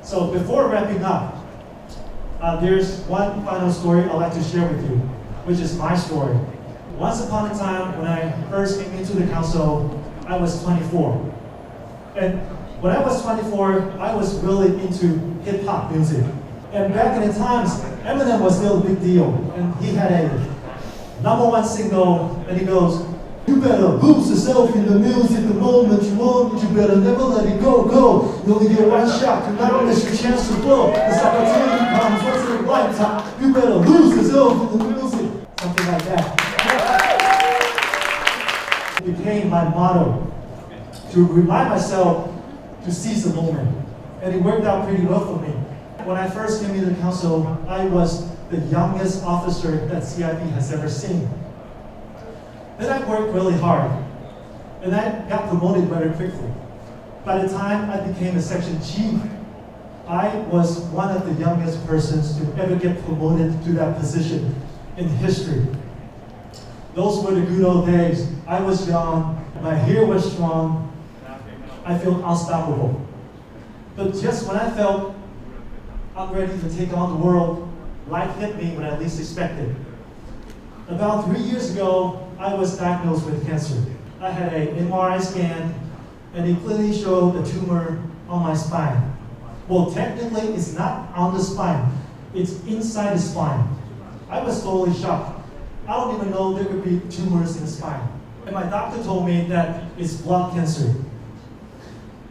So before wrapping up, there's one final story I'd like to share with you, which is my story. Once upon a time, when I first came into the council, I was 24. And when I was 24, I was really into hip-hop music. And back in the times, Eminem was still a big deal. And he had a #1 single, and he goes, "You better lose yourself in the music the moment you want it. You better never let it go. You only get one shot, do not miss your chance to blow. This opportunity comes once in a lifetime. You better lose yourself in the music." Something like that. It became my motto to remind myself to seize the moment. And it worked out pretty well for me. When I first came into the council, I was the youngest officer that CIP has ever seen. Then I worked really hard, and I got promoted very quickly. By the time I became a section chief, I was one of the youngest persons to ever get promoted to that position in history. Those were the good old days. I was young, my hair was strong, I felt unstoppable. But just when I felt I'm ready to take on the world, life hit me when I least expected. About 3 years ago, I was diagnosed with cancer. I had an MRI scan, and it clearly showed a tumor on my spine. Well, technically, it's not on the spine. It's inside the spine. I was totally shocked. I don't even know there could be tumors in the spine. And my doctor told me that it's blood cancer.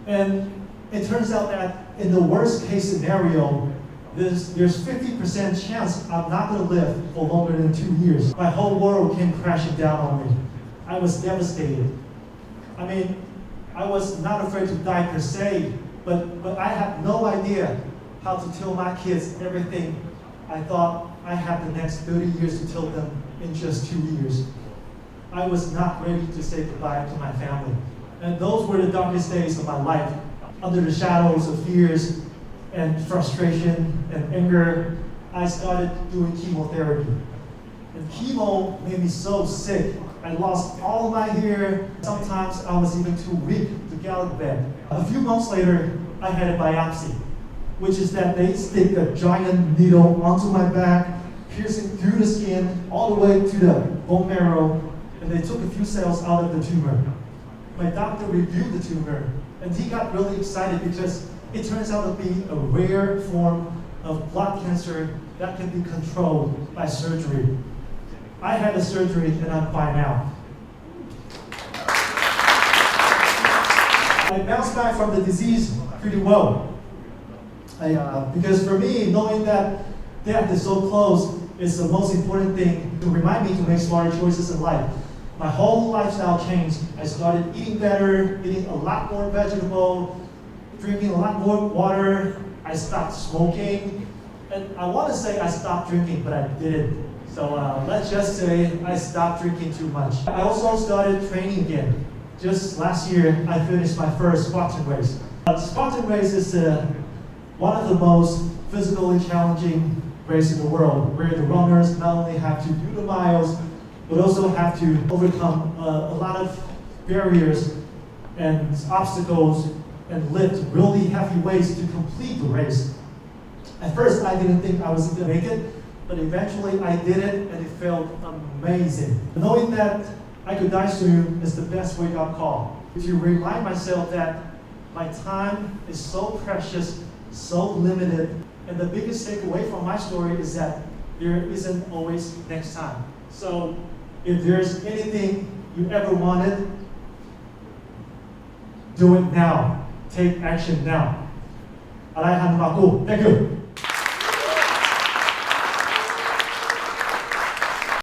And it turns out that in the worst case scenario, there's 50% chance I'm not going to live for longer than 2 years. My whole world came crashing down on me. I was devastated. I mean, I was not afraid to die per se, but I had no idea how to tell my kids everything I thought I had the next 30 years to tell them in just 2 years. I was not ready to say goodbye to my family. And those were the darkest days of my life. Under the shadows of fears and frustration and anger, I started doing chemotherapy. And chemo made me so sick. I lost all my hair. Sometimes I was even too weak to get out of bed. A few months later, I had a biopsy, which is that they stick a giant needle onto my back, piercing through the skin all the way to the bone marrow, and they took a few cells out of the tumor. My doctor reviewed the tumor, and he got really excited because it turns out to be a rare form of blood cancer that can be controlled by surgery. I had the surgery, and I'm fine now. I bounced back from the disease pretty well. Because for me, knowing that death is so close is the most important thing to remind me to make smarter choices in life. My whole lifestyle changed. I started eating better, eating a lot more vegetable, drinking a lot more water. I stopped smoking. And I want to say I stopped drinking, but I didn't. So let's just say I stopped drinking too much. I also started training again. Just last year, I finished my first Spartan race. Spartan race is one of the most physically challenging races in the world, where the runners not only have to do the miles, but also have to overcome a lot of barriers and obstacles and lift really heavy weights to complete the race. At first, I didn't think I was going to make it, but eventually I did it, and it felt amazing. Knowing that I could die soon is the best wake-up call. To remind myself that my time is so precious, so limited, and the biggest takeaway from my story is that there isn't always next time. So if there's anything you ever wanted, do it now. Take action now. Thank you.